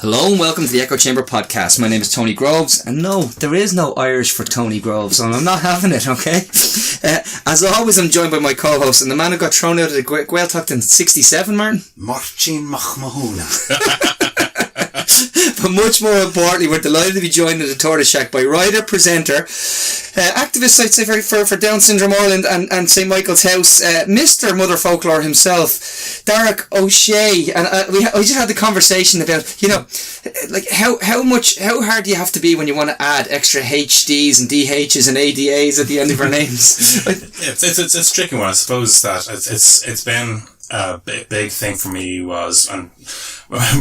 Hello and welcome to the EchoChamber podcast. My name is Tony Groves, and no, there is no Irish for Tony Groves, and I'm not having it, okay? As always, I'm joined by my co-host, and the man who got thrown out of the Gaeltacht in 67, Martin. Martin McMahona. But much more importantly, we're delighted to be joined in the Tortoise Shack by writer, presenter, activist, I'd say, for Down Syndrome Ireland and St. Michael's House, Mr. Motherfoclóir himself, Darach Ó Séaghdha. And we just had the conversation about, like how hard do you have to be when you want to add extra HDs and DHs and ADAs at the end of our names? It's a tricky one. I suppose that it's been a big thing for me was, and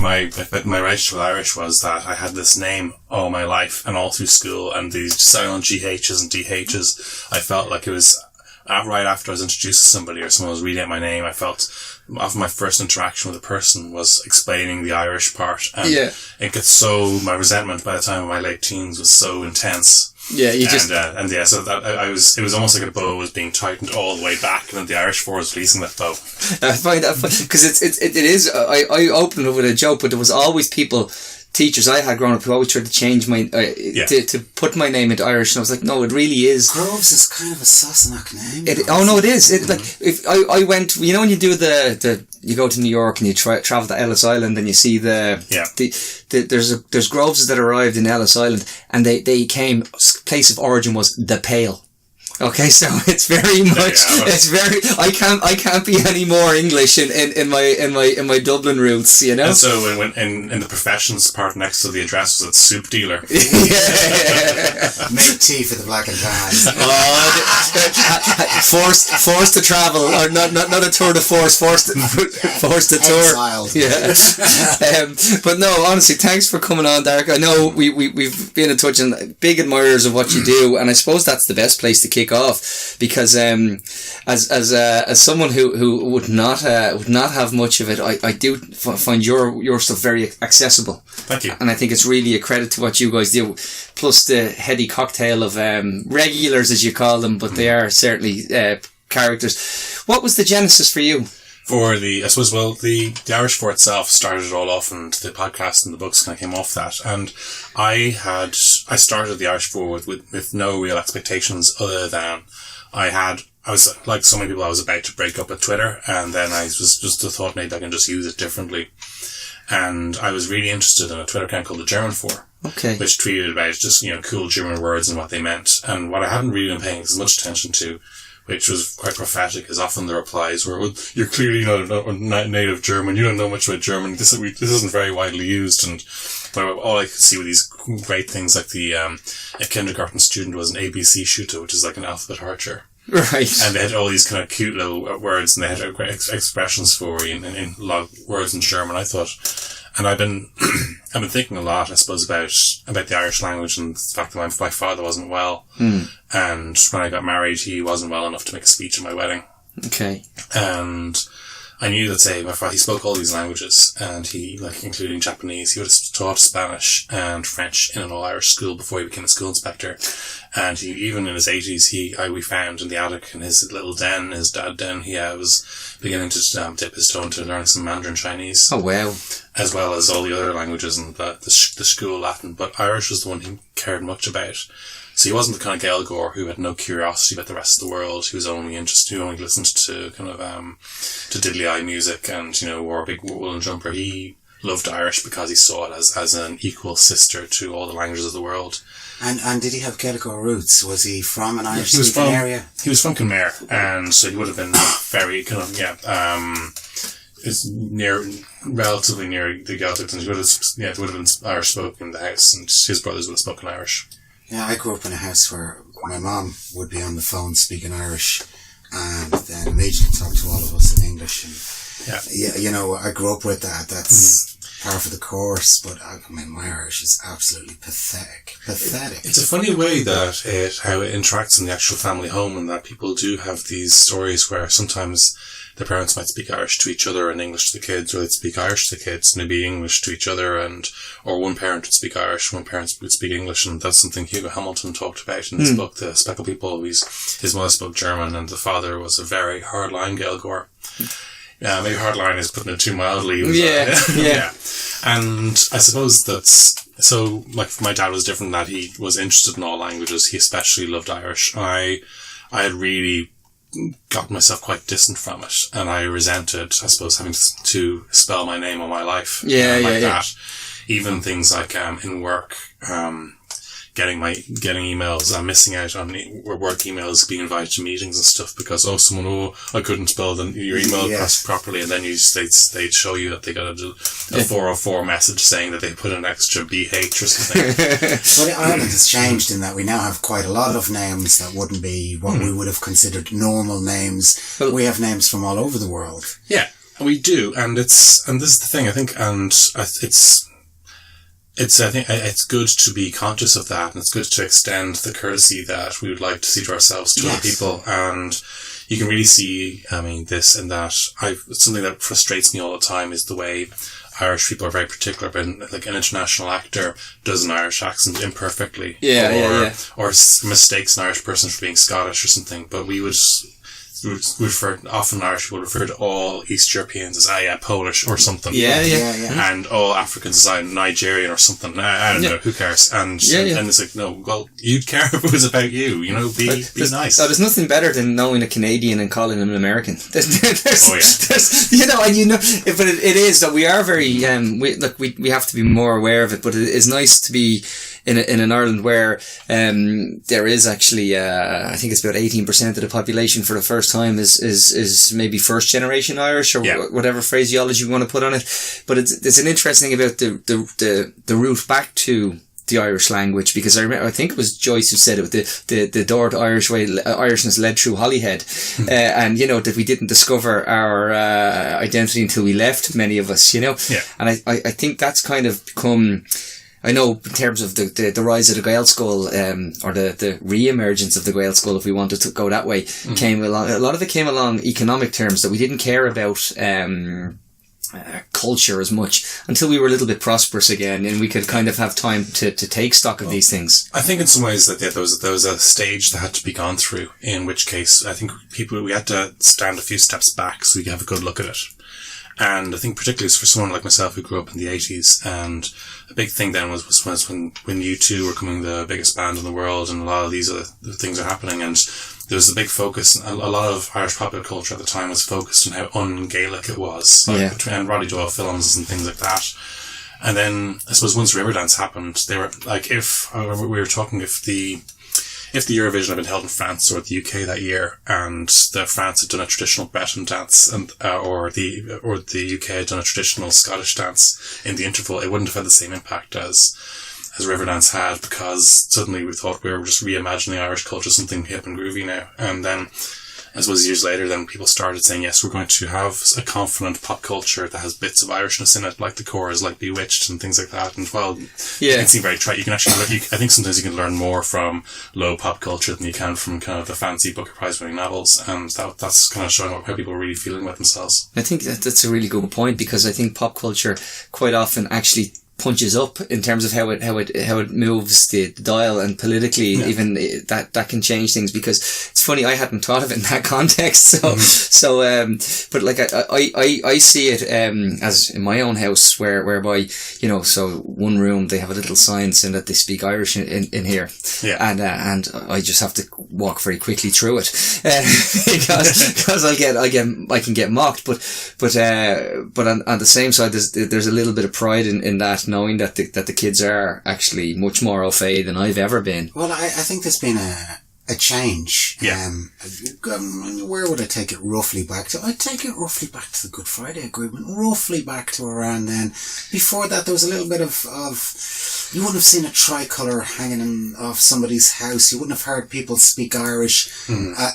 my relationship with Irish was that I had this name all my life and all through school, and these silent GHs and DHs, I felt like it was right after I was introduced to somebody or someone was reading out my name, I felt after my first interaction with a person was explaining the Irish part, and it got so, my resentment by the time of my late teens was so intense. Yeah, you just... so that it was almost like a bow was being tightened all the way back, and then the Irish for was releasing that bow. I find that funny, because it is, I opened it with a joke, but there was always teachers I had growing up who always tried to change my, to put my name into Irish, and I was like, no, it really is. Groves is kind of a Sassenach name. It is. Like, if I went, when you do you go to New York and you travel to Ellis Island and you see there's Groveses that arrived in Ellis Island, and they came, place of origin was the Pale. Okay, so it's very much, I can't be any more English in my Dublin roots, you know? And so when in the professions part next to the address was a soup dealer. Make tea for the black and tan. Forced to travel, or not a tour de force, forced to tour. Exiled. Yeah. But no, honestly, thanks for coming on, Darach. I know we've been in touch and big admirers of what you do, and I suppose that's the best place to kick off, because as someone who would not have much of it, I do find your stuff very accessible. Thank you. And I think it's really a credit to what you guys do, plus the heady cocktail of regulars, as you call them, but they are certainly characters. What was the genesis for you? The Irish for itself started it all off, and the podcast and the books kind of came off that. And I started the Irish for with no real expectations other than I was like so many people, I was about to break up with Twitter, and then I was just thought maybe I can just use it differently. And I was really interested in a Twitter account called the German For. Okay. Which tweeted about just, cool German words and what they meant. And what I hadn't really been paying as much attention to, which was quite prophetic, is often the replies were, well, you're clearly not a native German, you don't know much about German, this isn't very widely used, and all I could see were these great things like a kindergarten student was an ABC shooter, which is like an alphabet archer. Right. And they had all these kind of cute little words, and they had great expressions for in a lot of words in German, I thought. And I've been thinking a lot, I suppose, about the Irish language and the fact that my father wasn't well. And when I got married, he wasn't well enough to make a speech at my wedding. Okay. And I knew that, say, my father, he spoke all these languages, and he, like, including Japanese, he would have taught Spanish and French in an all-Irish school before he became a school inspector. And he, even in his 80s, we found in the attic in his little den, his dad den, he was beginning to dip his toe into learning some Mandarin Chinese. Oh, wow. As well as all the other languages and the school Latin. But Irish was the one he cared much about. So he wasn't the kind of Gaeilgeoir who had no curiosity about the rest of the world, who was only interested, who only listened to kind of to diddly-eye music and, wore a big woolen jumper. He loved Irish because he saw it as an equal sister to all the languages of the world. And did he have Gaeilgeoir roots? Was he from an Irish area? He was from Kenmare, and so he would have been very kind of, is relatively near the Gaeltacht, and it would have been Irish spoken in the house, and his brothers would have spoken Irish. Yeah, I grew up in a house where my mom would be on the phone speaking Irish, and then immediately talk to all of us in English. And I grew up with that. That's par for the course. But my Irish is absolutely pathetic. It's a funny way that how it interacts in the actual family home, and that people do have these stories where sometimes the parents might speak Irish to each other and English to the kids, or they'd speak Irish to the kids, maybe English to each other, or one parent would speak Irish, one parent would speak English, and that's something Hugo Hamilton talked about in his book, The Speckled People. His mother spoke German, and the father was a very hardline Gaeilgeoir. maybe hardline is putting it too mildly. Yeah. And I suppose that's, so, like, my dad was different in that he was interested in all languages. He especially loved Irish. I had really got myself quite distant from it, and I resented, I suppose, having to spell my name on my life. That. Even things like, in work, getting emails, I'm missing out on work emails, being invited to meetings and stuff because, I couldn't spell your email properly, and then they'd show you that they got a 404 message saying that they put an extra BH or something. But Ireland has changed in that we now have quite a lot of names that wouldn't be what we would have considered normal names. Well, we have names from all over the world. Yeah, we do, and this is the thing, I think, and I think it's good to be conscious of that, and it's good to extend the courtesy that we would like to see to ourselves to other people. And you can really see, this and that. Something that frustrates me all the time is the way Irish people are very particular about, like, an international actor does an Irish accent imperfectly, or mistakes an Irish person for being Scottish or something. But we would often Irish people refer to all East Europeans as Polish or something. And all Africans as Nigerian or something. I don't know, who cares? And it's like, no, well, you'd care if it was about you, be nice. There's nothing better than knowing a Canadian and calling him an American. But it is that we are very, we have to be more aware of it, but it is nice to be in an Ireland where there is actually I think it's about 18% of the population for the first time is maybe first generation Irish or whatever phraseology you want to put on it. But it's an interesting thing about the route back to the Irish language, because I think it was Joyce who said it, the door to Irish way, Irishness led through Holyhead, and that we didn't discover our identity until we left, many of us, and I think that's kind of become, I know in terms of the rise of the Gael School, or the re-emergence of the Gael School, if we wanted to go that way, came along, a lot of it came along economic terms, that we didn't care about culture as much until we were a little bit prosperous again, and we could kind of have time to take stock of these things. I think in some ways that there was a stage that had to be gone through, in which case I think we had to stand a few steps back so we could have a good look at it. And I think particularly for someone like myself who grew up in the 80s, and a big thing then was when U2 were becoming the biggest band in the world, and a lot of these other things are happening, and there was a big focus, a lot of Irish popular culture at the time was focused on how un-Gaelic it was, and Roddy Doyle films and things like that. And then I suppose once Riverdance happened, they were like, if the Eurovision had been held in France or the UK that year, and France had done a traditional Breton dance, and or the UK had done a traditional Scottish dance in the interval, it wouldn't have had the same impact as Riverdance had, because suddenly we thought we were just reimagining Irish culture, something hip and groovy now. And then, I suppose years later, then people started saying, yes, we're going to have a confident pop culture that has bits of Irishness in it, like the Corrs, like Bewitched and things like that. And it can seem very trite. You can actually, I think sometimes you can learn more from low pop culture than you can from kind of the fancy Booker Prize winning novels. And that's kind of showing how people are really feeling about themselves. I think that's a really good point, because I think pop culture quite often actually punches up in terms of how it moves the dial, and politically even that can change things, because it's funny, I hadn't thought of it in that context, but like I see it as in my own house whereby so one room they have a little sign saying that they speak Irish in here, and I just have to walk very quickly through it because I can get mocked, but on the same side there's a little bit of pride in that, knowing that the kids are actually much more au fait than I've ever been. Well, I think there's been a change. Where would I take it roughly back to? I'd take it roughly back to the Good Friday Agreement, roughly back to around then. Before that, there was a little bit of you wouldn't have seen a tricolour hanging off somebody's house. You wouldn't have heard people speak Irish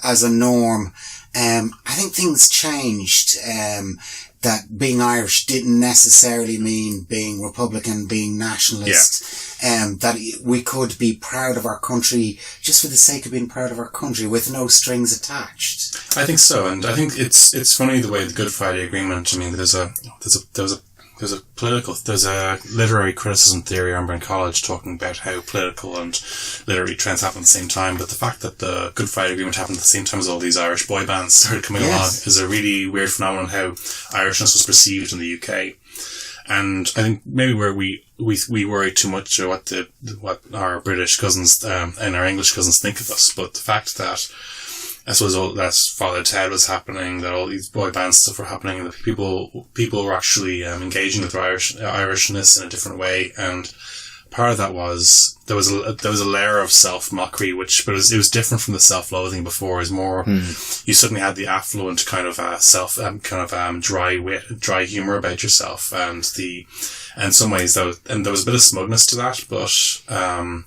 as a norm. I think things changed. That being Irish didn't necessarily mean being Republican, being nationalist, that we could be proud of our country just for the sake of being proud of our country with no strings attached. I think so, and I think it's funny the way the Good Friday Agreement, I mean, there was a literary criticism theory I remember in college talking about how political and literary trends happen at the same time, but the fact that the Good Friday Agreement happened at the same time as all these Irish boy bands started coming along is a really weird phenomenon, how Irishness was perceived in the UK. And I think maybe where we worry too much about what our British cousins and our English cousins think of us, but the fact that I suppose all that Father Ted was happening, that all these boy band stuff were happening, and that people were actually engaging with their Irishness in a different way, and part of that was there was a layer of self mockery, but it was different from the self loathing before. It was more you suddenly had the affluent kind of dry humor about yourself, and in some ways there was a bit of smugness to that, but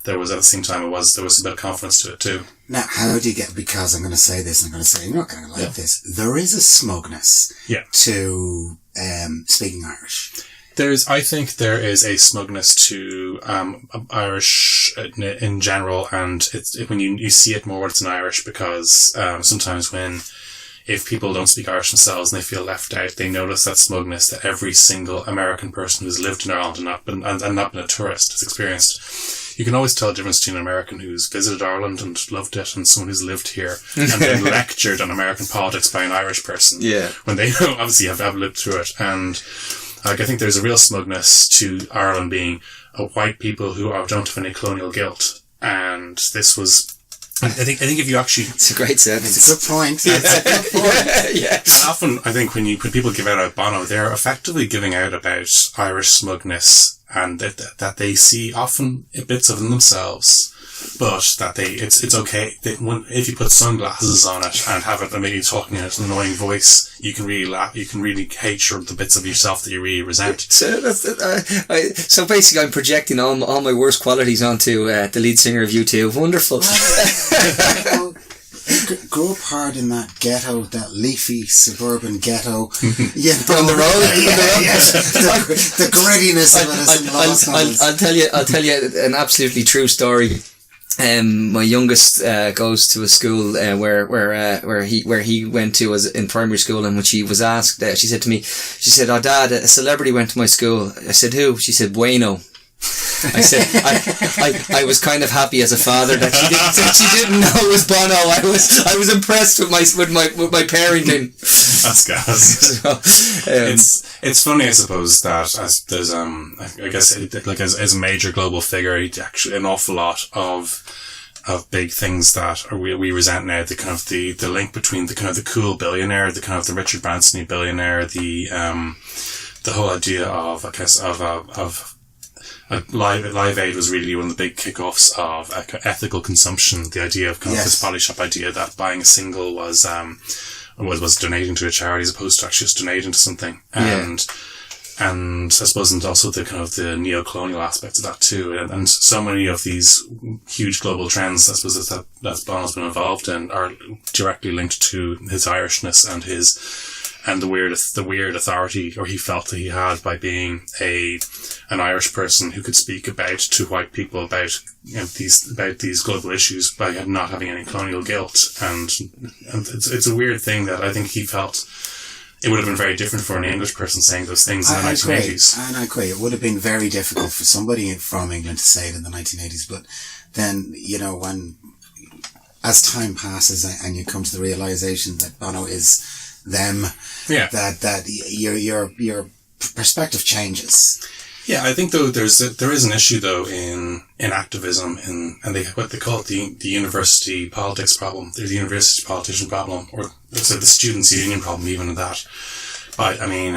there was at the same time there was a bit of confidence to it too. Now, how do you get, because I'm going to say this, and I'm going to say you're not going to like this, there is a smugness to speaking Irish. I think there is a smugness to Irish in general, and when you see it more when it's in Irish, because sometimes if people don't speak Irish themselves and they feel left out, they notice that smugness that every single American person who's lived in Ireland and not been a tourist has experienced. You can always tell the difference between an American who's visited Ireland and loved it and someone who's lived here and been lectured on American politics by an Irish person. Yeah. When they obviously have lived through it. And I think there's a real smugness to Ireland being a white people who don't have any colonial guilt. And this was, I think if you actually... It's a great sentence. It's a good point. Yeah. And often, I think when people give out about Bono, they're effectively giving out about Irish smugness, and that they see often bits of themselves, but that it's okay. If you put sunglasses on it and have it maybe talking in an annoying voice, you can really laugh. You can really hate the bits of yourself that you really resent. So so basically, I'm projecting all my worst qualities onto the lead singer of U2. Wonderful. Grew up hard in that ghetto, that leafy suburban ghetto. On the road. The grittiness of it is lost. I'll tell you an absolutely true story. My youngest goes to a school where he went to was in primary school, and when she was asked, she said to me, "Oh, Dad, a celebrity went to my school." I said, "Who?" She said, "Bueno." I said, I was kind of happy as a father that she didn't know it was Bono. I was impressed with my parenting. That's gas. So, it's funny, I suppose, that as there's I guess as a major global figure, actually an awful lot of big things that we resent now. The kind of the link between the kind of the cool billionaire, the kind of the Richard Branson billionaire, the whole idea of, I guess, of Live Aid was really one of the big kickoffs of ethical consumption. The idea of kind of this body shop idea that buying a single was donating to a charity as opposed to actually just donating to something. And I suppose, and also the kind of the neo-colonial aspects of that too. And so many of these huge global trends, I suppose, that Bono's been involved in are directly linked to his Irishness and the weird authority, or he felt that he had by being an Irish person who could speak to white people about these global issues by not having any colonial guilt, and it's a weird thing that I think he felt it would have been very different for an English person saying those things in the 1980s. And I agree, it would have been very difficult for somebody from England to say it in the 1980s, but then, when as time passes and you come to the realization that Bono is them, that your perspective changes. Yeah, I think though there is an issue though in activism and what they call it the university politics problem. There's the university politician problem, or the students' union problem, even at that. But I mean,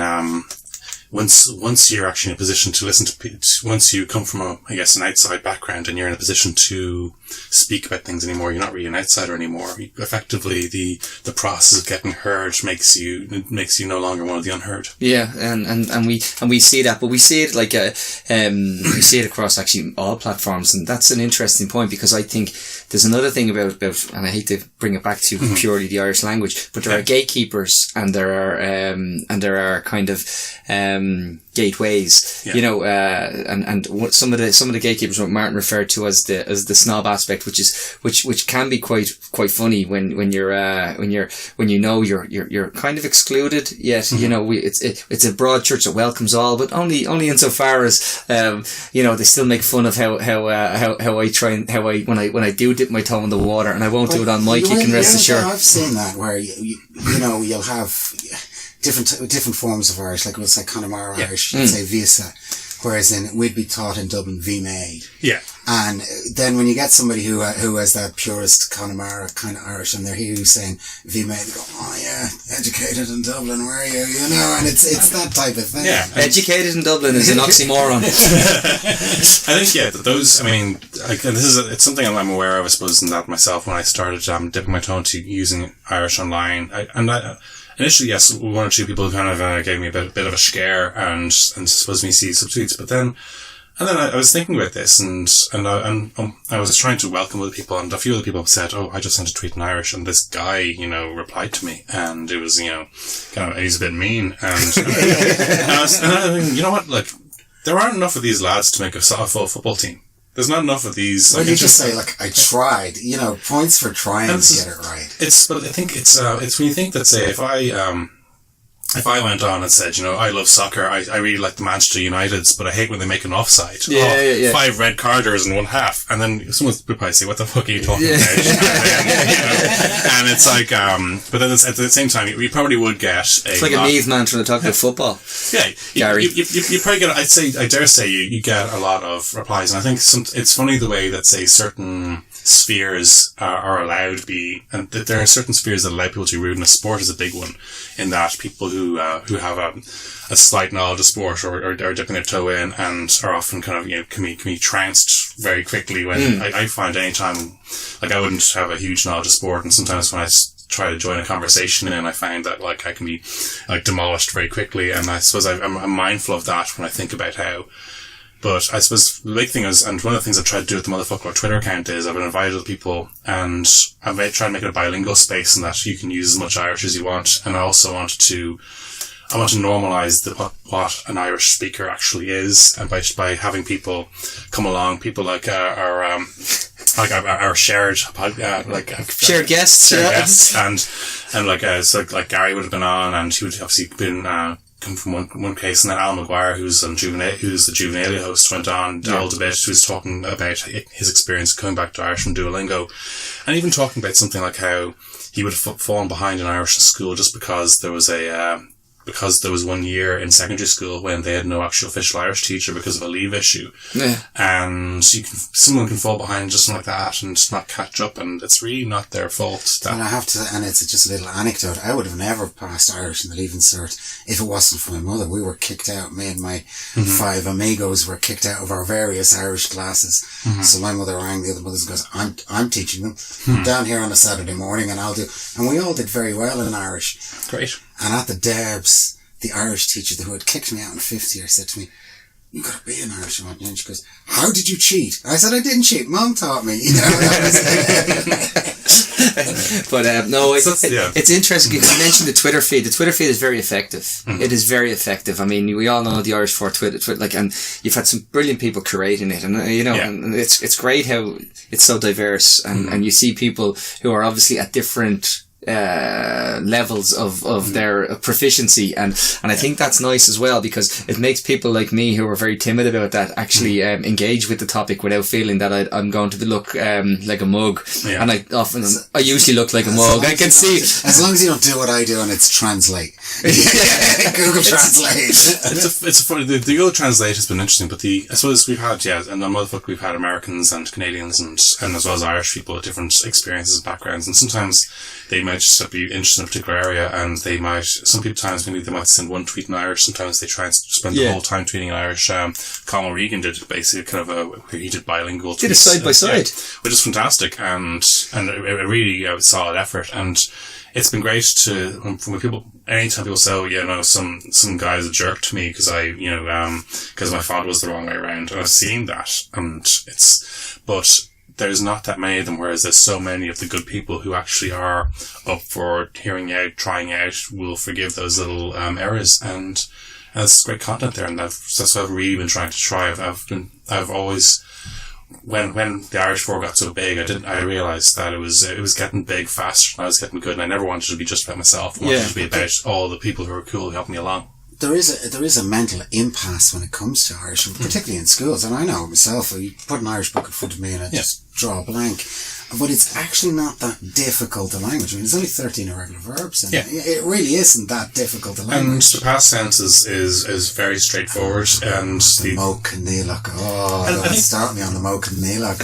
once you're actually in a position to listen to, once you come from an outside background and you're in a position to speak about things anymore, you're not really an outsider anymore. Effectively, the process of getting heard makes you no longer one of the unheard. Yeah, and we see that, but we see it we see it across actually all platforms, and that's an interesting point, because I think there's another thing about, and I hate to bring it back to purely the Irish language, but there are gatekeepers, and there are kind of gateways, Yeah. you know, and what some of the gatekeepers, what Martin referred to as the snob aspect, which can be quite funny when you're kind of excluded, yet you know it's a broad church that welcomes all, but only insofar as you know, they still make fun of how I try and when I do dip my toe in the water, and I won't do it on mic. You can rest assured. I've seen that where you know, you'll have different forms of Irish, like we'll say Connemara Irish, you'd say Visa, whereas we'd be taught in Dublin V-Maid. Yeah. And then when you get somebody who has that purist Connemara kind of Irish, and they're here who's saying V-Maid, they go, oh yeah, educated in Dublin, where are you? You know, and it's that type of thing. Yeah. Educated in Dublin is an oxymoron. I think, yeah, those, I mean, like, it's something I'm aware of, I suppose, in that myself, when I started dipping my toe into using Irish online. Initially, yes, one or two people kind of gave me a bit of a scare and supposed me to see subtweets, but then I was thinking about this, and I was trying to welcome other people, and a few other people said, "Oh, I just sent a tweet in Irish," and this guy, you know, replied to me, and it was, you know, kind of, he's a bit mean, and I was thinking, you know what, like, there aren't enough of these lads to make a full football team. There's not enough of these. Well, you just say, like, I tried. You know, points for trying to get it right. But I think it's when you think that, say, if I went on and said, you know, I love soccer, I really like the Manchester Uniteds, but I hate when they make an offside. Yeah. 5 red carders in one half. And then someone would probably say, what the fuck are you talking about? And, you know, and it's like, but then at the same time, you probably would get It's like a Meath man trying to talk about football. Yeah. Gary. You probably get, I dare say you get a lot of replies. And I think it's funny the way that, say, certain spheres are allowed to be, and there are certain spheres that allow people to be rude, and sport is a big one, in that people who have a slight knowledge of sport or are dipping their toe in and are often kind of, you know, can be trounced very quickly. When I find any time, like, I wouldn't have a huge knowledge of sport, and sometimes when I try to join a conversation and I find that, like, I can be, like, demolished very quickly, and I suppose I'm mindful of that when I think about how. But I suppose the big thing is, and one of the things I've tried to do with the Motherfoclóir Twitter account is I've been invited other people, and I've tried to make it a bilingual space, in that you can use as much Irish as you want. And I also want to normalise what an Irish speaker actually is, and by having people come along, people like our shared Shared guests, and like so like Gary would have been on, and he would have obviously been come from one case, and then Al Maguire, who's the Juvenilia host, went on delved a bit. He was talking about his experience coming back to Irish from Duolingo, and even talking about something like how he would have fallen behind in Irish in school just because there was was 1 year in secondary school when they had no actual official Irish teacher because of a leave issue. Yeah. And someone can fall behind just like that and just not catch up, and it's really not their fault. And it's just a little anecdote. I would have never passed Irish in the Leaving Cert if it wasn't for my mother. We were kicked out. Me and my 5 amigos were kicked out of our various Irish classes. So my mother rang the other mothers and goes, I'm teaching them down here on a Saturday morning, and and we all did very well in Irish. Great. And at the Debs, the Irish teacher who had kicked me out in 5th year said to me, "You got to be an Irish one." And she goes, "How did you cheat?" I said, "I didn't cheat. Mom taught me." You know, But no, it's interesting. You mentioned the Twitter feed. The Twitter feed is very effective. It is very effective. I mean, we all know the Irish for Twitter, like, and you've had some brilliant people curating it, and you know, and it's great how it's so diverse, and you see people who are obviously at different levels of their proficiency, and I think that's nice as well, because it makes people like me who are very timid about that actually engage with the topic without feeling that I'm going to look like a mug. And I usually look like a mug. I can see, as long as you don't do what I do and it's translate. Google Translate. It's funny. The Google Translate has been interesting, but I suppose we've had and on Motherfoclóir we've had Americans and Canadians and as well as Irish people with different experiences and backgrounds, and sometimes they might just be interested in a particular area, and they might, sometimes maybe they might send one tweet in Irish, sometimes they try and spend the whole time tweeting in Irish. Conal Regan did basically kind of where he did bilingual tweets. Did it side by side. Which is fantastic, and a really solid effort, and it's been great to, when people, anytime people say, some guy's a jerk to me because because my font was the wrong way around, and I've seen that, and but there's not that many of them, whereas there's so many of the good people who actually are up for hearing out, trying out, will forgive those little errors, and there's great content there, and that's what I've really been trying to try. I've always, when the Irish 4 got so big, I realised that it was getting big faster and I was getting good, and I never wanted to be just about myself. I wanted it to be about all the people who are cool who helped me along. There is a mental impasse when it comes to Irish, and particularly in schools. And I know myself. You put an Irish book in front of me, and I just draw a blank. But it's actually not that difficult a language. I mean, there's only 13 irregular verbs, and it really isn't that difficult a language. And the past tense is very straightforward. And the Mo Cynneilach. Oh, don't start me on the Mo Cynneilach.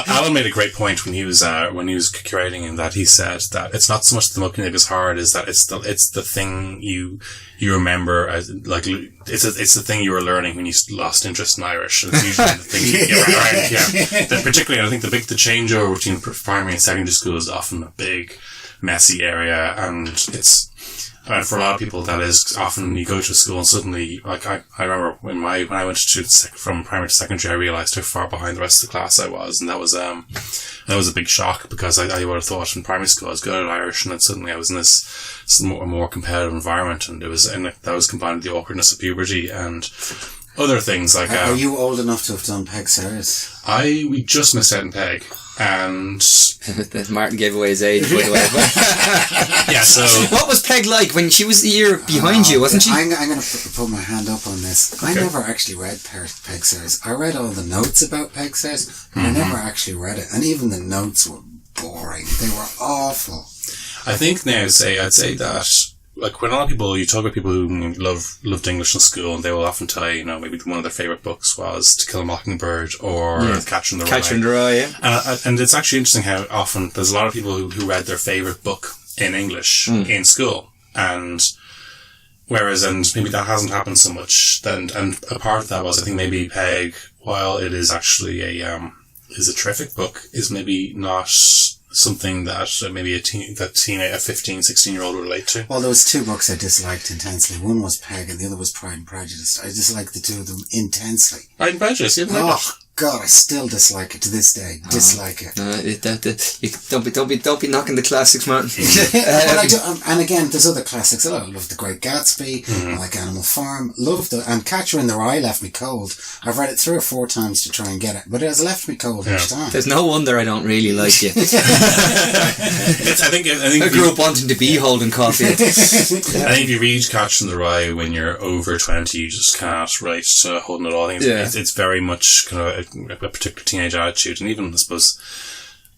Alan made a great point when he was curating, in that he said that it's not so much that the Mo Cynneilach is hard, is that it's the thing you remember as, like, it's the thing you were learning when you lost interest in Irish. And it's usually the thing you get right. That particularly, I think the changeover between primary and secondary school is often a big, messy area, and it's. And for a lot of people, that is often you go to school and suddenly, like I remember when I went from primary to secondary, I realised how far behind the rest of the class I was, and that was a big shock, because I would have thought in primary school I was good at Irish, and then suddenly I was in this more competitive environment, and that was combined with the awkwardness of puberty and other things like. Are you old enough to have done Peg Series? We just missed out on Peg. And Martin gave away his age, by the way. Yeah, so what was Peg like when she was a year behind you, wasn't she? I'm going to put my hand up on this. Okay. I never actually read Peg Series. I read all the notes about Peg Series, but I never actually read it. And even the notes were boring. They were awful. I think now I'd say that, like, when a lot of people, you talk about people who loved English in school, and they will often tell you, maybe one of their favourite books was To Kill a Mockingbird or Catcher in the Rye. Catcher in the Rye, yeah. And it's actually interesting how often there's a lot of people who read their favourite book in English in school, and maybe that hasn't happened so much. And a part of that was, I think, maybe Peg, while it is actually a terrific book, is maybe not something that maybe a 15, 16-year-old would relate to. Well, there was two books I disliked intensely. One was Peg and the other was Pride and Prejudice. I disliked the two of them intensely. Pride and Prejudice, you didn't like it? God, I still dislike it to this day. Dislike it. Don't be knocking the classics, Martin. But I do, and again, there's other classics. I love The Great Gatsby. I like Animal Farm. And Catcher in the Rye left me cold. I've read it 3 or 4 times to try and get it, but it has left me cold each time. There's no wonder I don't really like you. I grew up wanting to be holding coffee. I think if you read Catcher in the Rye when you're over 20, you just can't relate to holding it all. I think it's very much kind of a particular teenage attitude, and even, I suppose,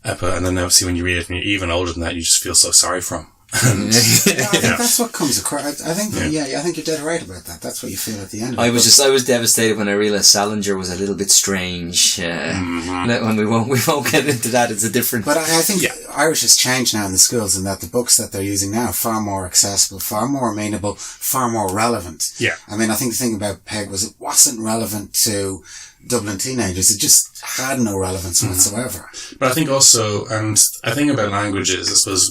and then obviously when you read it and you're even older than that, you just feel so sorry for him. I think that's what comes across. I think I think you're dead right about that. That's what you feel at the end of it. I was devastated when I realised Salinger was a little bit strange. When we won't get into that. It's a different. But I think Irish has changed now in the schools, and that the books that they're using now are far more accessible, far more amenable, far more relevant. Yeah. I mean, I think the thing about Peg was it wasn't relevant to Dublin teenagers. It just had no relevance whatsoever. But I think also, and I think about languages, I suppose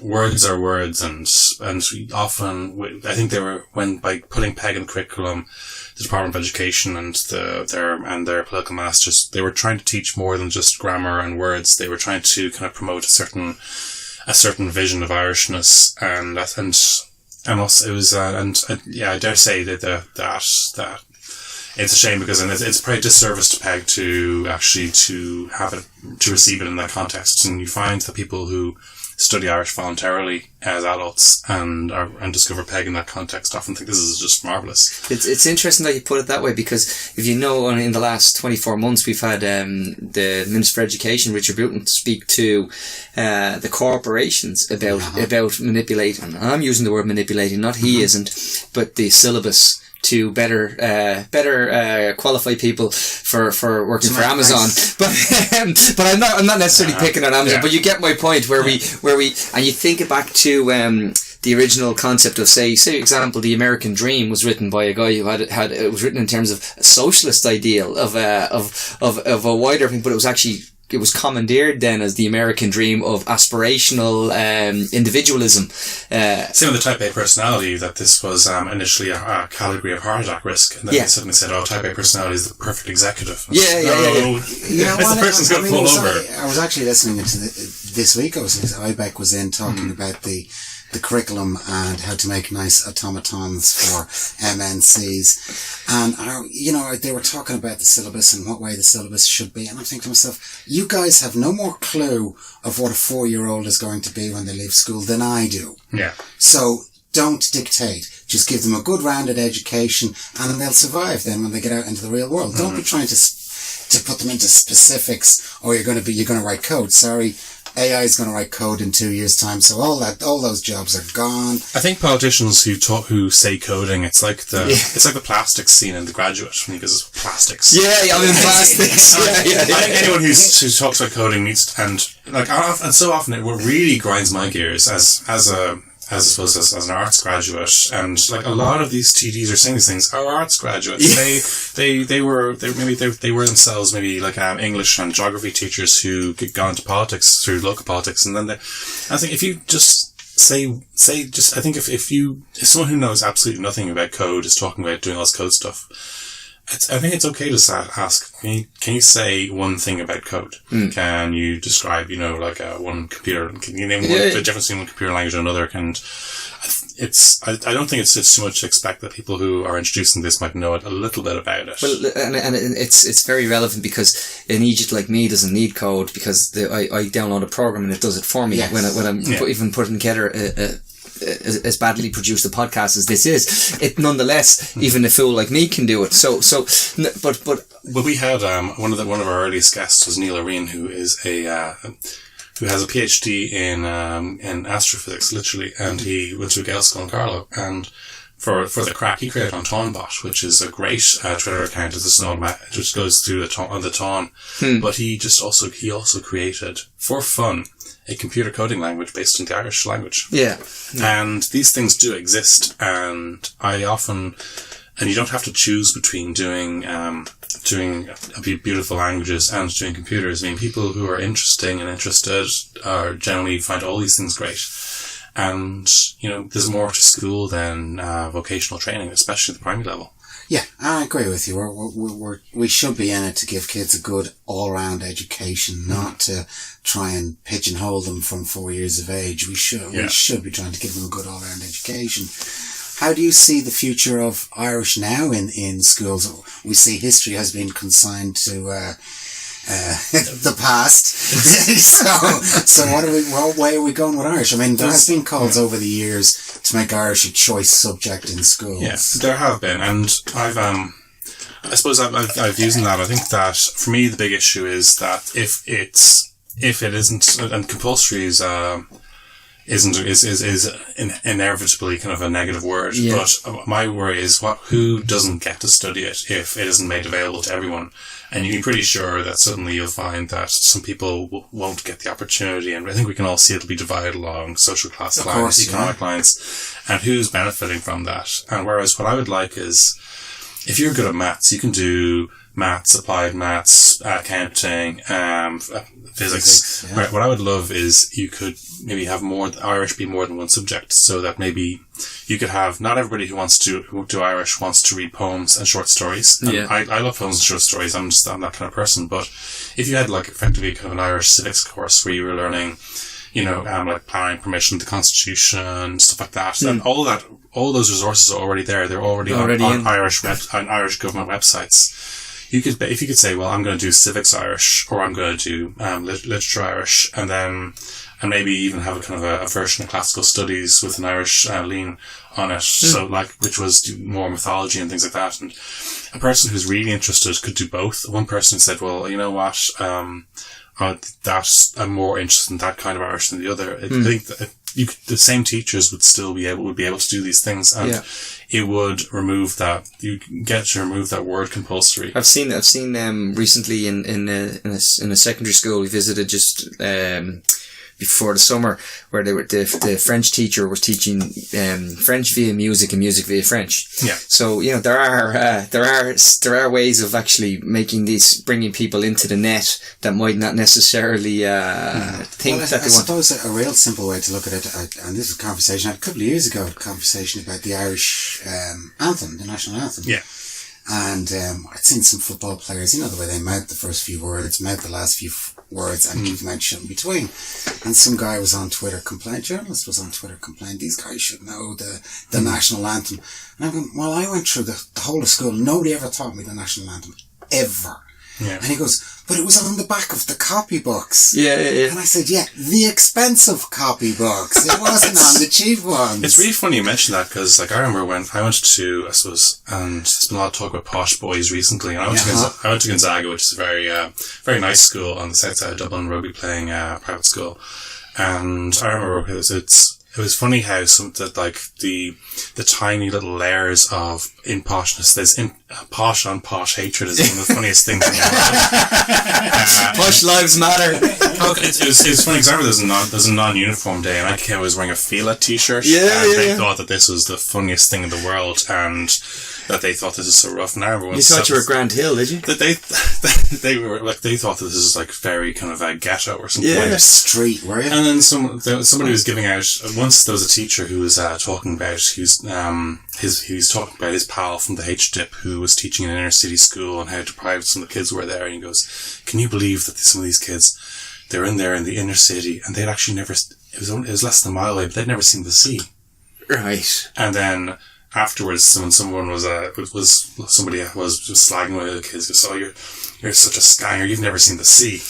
words are words, and often, I think they were, by putting Peg in the curriculum, the Department of Education and their political masters, they were trying to teach more than just grammar and words. They were trying to kind of promote a certain vision of Irishness, and also it was, I dare say that it's a shame, because it's probably a disservice to Peg to receive it in that context. And you find that people who study Irish voluntarily as adults and discover Peg in that context often think this is just marvellous. It's interesting that you put it that way, because if you know, in the last 24 months we've had the Minister for Education, Richard Bruton, speak to the corporations about manipulating. I'm using the word manipulating, not he isn't, but the syllabus to better qualify people for working for Amazon. But I'm not necessarily picking on Amazon. But you get my point, where we and you think it back to the original concept of, say example, the American Dream was written by a guy who had it was written in terms of a socialist ideal of a wider thing, but it was commandeered then as the American dream of aspirational individualism. Same with the type A personality, that this was initially a category of heart attack risk, and then they suddenly said, type A personality is the perfect executive. Yeah. You know what? The person's going to fall over. I was actually listening to this week. IBEC was in talking about the the curriculum and how to make nice automatons for MNCs. And, they were talking about the syllabus and what way the syllabus should be. And I'm thinking to myself, you guys have no more clue of what a 4-year-old is going to be when they leave school than I do. Yeah. So don't dictate. Just give them a good rounded education and then they'll survive then when they get out into the real world. Don't be trying to put them into specifics. Oh, you're going to write code. Sorry. AI is going to write code in 2 years' time, so all those jobs are gone. I think politicians who say coding, it's like the plastics scene in The Graduate when he goes plastics. Yeah, I'm in plastics. I think anyone who talks about coding needs and so often it really grinds my gears as I suppose as an arts graduate, and like a lot of these TDs are saying these things are arts graduates. Yeah. They were themselves maybe like English and geography teachers who got into politics through local politics, and then I think if you just I think if someone who knows absolutely nothing about code is talking about doing all this code stuff, I think it's okay to ask, can you say one thing about code? Can you describe, one computer, can you name the difference between one computer language and another? And I don't think it's too much to expect that people who are introducing this might know a little bit about it. Well, and it's very relevant because an idiot like me doesn't need code because I download a program and it does it for me. Yes. When I'm even putting together as badly produced a podcast as this is, it nonetheless, even a fool like me can do it. But we had one of our earliest guests was Neil Areen, who is who has a PhD in astrophysics, literally, and he went to a Gael school in Carlow, and for the crack, he created Antonbot, which is a great Twitter account. It's just goes through the Taun. But he also created, for fun, a computer coding language based in the Irish language. Yeah. And these things do exist, and you don't have to choose between doing beautiful languages and doing computers. I mean, people who are interested are generally find all these things great. And, there's more to school than vocational training, especially at the primary level. Yeah, I agree with you. We should be in it to give kids a good all-round education, not to try and pigeonhole them from 4 years of age. We should be trying to give them a good all-round education. How do you see the future of Irish now in schools? We see history has been consigned to the past. so what way are we going with Irish? I mean, there has been calls over the years to make Irish a choice subject in schools. Yes, there have been, and I've used that. I think that for me the big issue is that if it isn't, and compulsory is inevitably kind of a negative word. Yeah. But my worry is who doesn't get to study it if it isn't made available to everyone. And you're pretty sure that suddenly you'll find that some people won't get the opportunity, and I think we can all see it'll be divided along social class lines, economic lines, and who's benefiting from that. And whereas what I would like is, if you're good at maths, you can do maths, applied maths, accounting, physics. Yeah. Right. What I would love is you could maybe have Irish be more than one subject, so that maybe you could have, not everybody who do Irish wants to read poems and short stories. And yeah. I love poems and short stories. I'm that kind of person. But if you had effectively kind of an Irish civics course where you were learning, planning, permission, the Constitution, stuff like that, then all those resources are already there. They're already on Irish government websites. If you could say, well, I'm going to do civics Irish, or I'm going to do literature Irish, and maybe even have a kind of a version of classical studies with an Irish lean on it, so which was more mythology and things like that. And a person who's really interested could do both. One person said, well, you know what, I'm more interested in that kind of Irish than the other. I think that the same teachers would be able to do these things, and it would remove that. You get to remove that word compulsory. I've seen recently in a secondary school. We visited just before the summer, where the French teacher was teaching French via music and music via French. Yeah. So there are ways of actually bringing people into the net that might not necessarily think that they want. I suppose a real simple way to look at it, and this was a conversation I had a couple of years ago, about the Irish anthem, the national anthem. Yeah. And I'd seen some football players, the way they mouth the first few words, mouth the last few words and keep them out shut in between. And some guy was on Twitter journalist was on Twitter complaining, these guys should know the national anthem. And I'm going, well, I went through the whole of school, nobody ever taught me the national anthem, ever. Yeah. And he goes, but it was on the back of the copybooks. Yeah. And I said, yeah, the expensive copybooks. It wasn't on the cheap ones. It's really funny you mention that, because like I remember when I went to, I suppose, and there's been a lot of talk about posh boys recently, and I went to Gonzaga, which is a very very nice school on the south side of Dublin, rugby playing private school. And I remember it was funny how the tiny little layers of imposhness, there's posh on posh hatred is one of the funniest things in the world. Posh lives matter. It's funny because I remember there's a non-uniform day, and I was wearing a Fila t-shirt. They thought that this was the funniest thing in the world, and that they thought this is so rough. And I remember you thought you were Grand Hill, did you? They were like, they thought that this was like very kind of a ghetto or something. Yeah, street, were you? And then somebody was giving out. Once there was a teacher who was talking about he was talking about his pal from the H-Dip who was teaching in an inner city school and how deprived some of the kids were there. And he goes, "Can you believe that some of these kids, they're in there in the inner city and they'd actually never. It was less than a mile away, but they'd never seen the sea." Right. And then afterwards, when somebody was slagging away the kids, goes, "Oh, you're such a scanger, you've never seen the sea."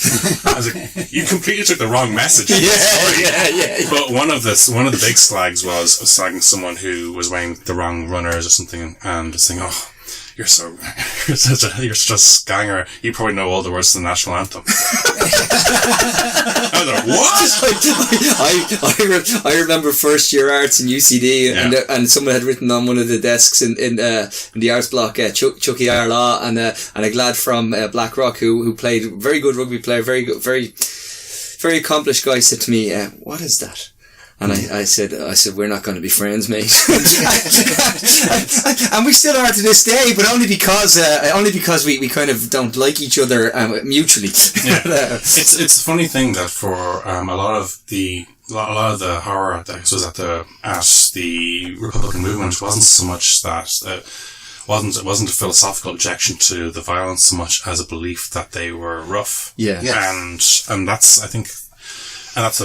I was like, you completely took the wrong message. Yeah. But one of the big slags was slagging someone who was wearing the wrong runners or something, and saying, "Oh, you're such a scanger. You probably know all the words to the national anthem." I was like, "What?" I remember first year arts in UCD, and someone had written on one of the desks in the arts block, Chucky Arlaw, and a lad from Blackrock who played, very good rugby player, very good, very very accomplished guy, said to me, "What is that?" And I said, "We're not going to be friends, mate." And we still are to this day, but only because we kind of don't like each other mutually. Yeah. It's a funny thing that for a lot of the horror that was at the Republican movement wasn't so much that it wasn't a philosophical objection to the violence so much as a belief that they were rough. Yeah. Yes. And that's, I think. And it's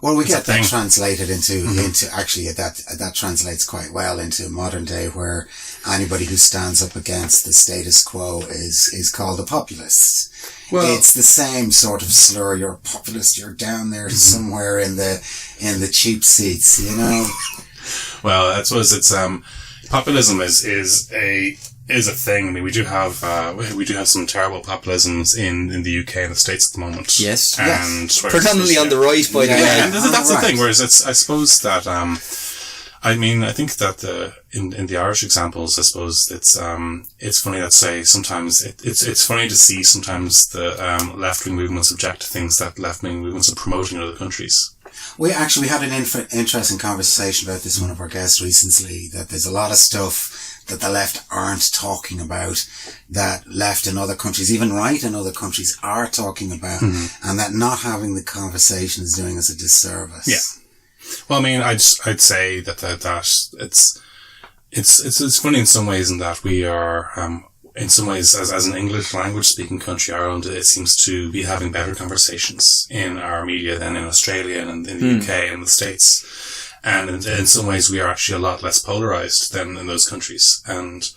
well, we get that translated into actually that translates quite well into modern day, where anybody who stands up against the status quo is called a populist. Well, it's the same sort of slur. You're a populist. You're down there somewhere in the cheap seats, you know. Well, I suppose it's populism is a thing. I mean, we do have some terrible populisms in the UK and the States at the moment. Yes. And predominantly on the right, by the way. Yeah, and that's the thing. Whereas I suppose that I think that in the Irish examples, I suppose it's funny that say sometimes it's funny to see sometimes the left wing movements object to things that left wing movements are promoting in other countries. We had an interesting conversation about this with one of our guests recently, that there's a lot of stuff that the left aren't talking about, that left in other countries, even right in other countries, are talking about, and that not having the conversation is doing us a disservice. Yeah. Well, I mean, I'd say that it's funny in some ways in that we are, in some ways, as an English language speaking country, Ireland, it seems to be having better conversations in our media than in Australia and in the UK and the States. And in some ways, we are actually a lot less polarized than in those countries. And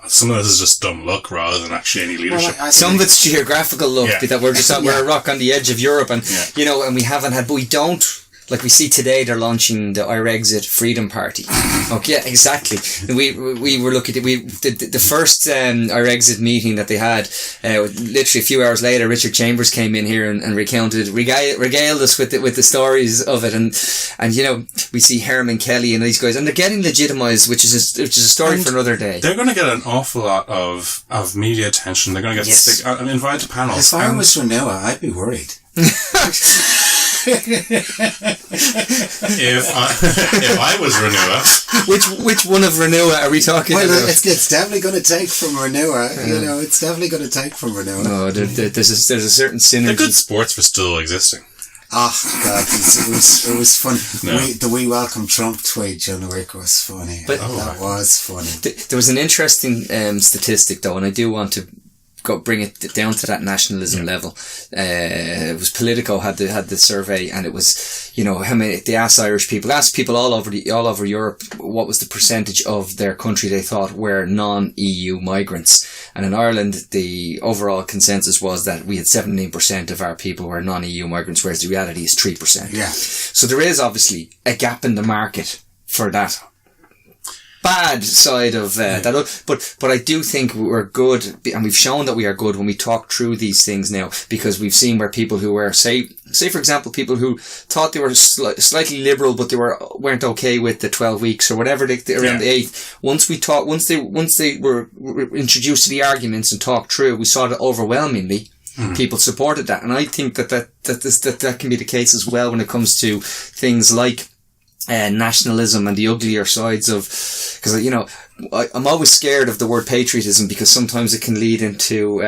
some of this is just dumb luck rather than actually any leadership. Well, some of it's geographical luck, that we're just we're a rock on the edge of Europe, and and we haven't had, but we don't. Like we see today, they're launching the Irexit Freedom Party. Okay, yeah, exactly. We were looking at the first Irexit meeting that they had. Literally a few hours later, Richard Chambers came in here and regaled us with the stories of it, and we see Herman Kelly and these guys, and they're getting legitimized, which is a story for another day. They're going to get an awful lot of media attention. They're going to get invited to panels. If I was Renua, I'd be worried. If I was Renua, which one of Renua are we talking about? Well, it's definitely going to take from Renua. It's definitely going to take from Renua. No, there's a certain synergy. The good sports were still existing. Oh God, it was funny. No. The "We Welcome Trump" tweet during the week was funny. But that was funny. There was an interesting statistic though, and I do want to bring it down to that nationalism level. It was Politico had the survey, and it was, you know, how many, they asked people all over Europe what was the percentage of their country they thought were non-EU migrants. And in Ireland, the overall consensus was that we had 17% of our people were non-EU migrants, whereas the reality is 3%. Yeah. So there is obviously a gap in the market for that bad side of that. But I do think we're good, and we've shown that we are good when we talk through these things now, because we've seen where people who were, say for example, people who thought they were slightly liberal, but they weren't okay with the 12 weeks or whatever around the 8th. Once they were introduced to the arguments and talked through, we saw that overwhelmingly people supported that. And I think that can be the case as well when it comes to things like nationalism and the uglier sides of, because, you know, I'm always scared of the word patriotism, because sometimes it can lead into,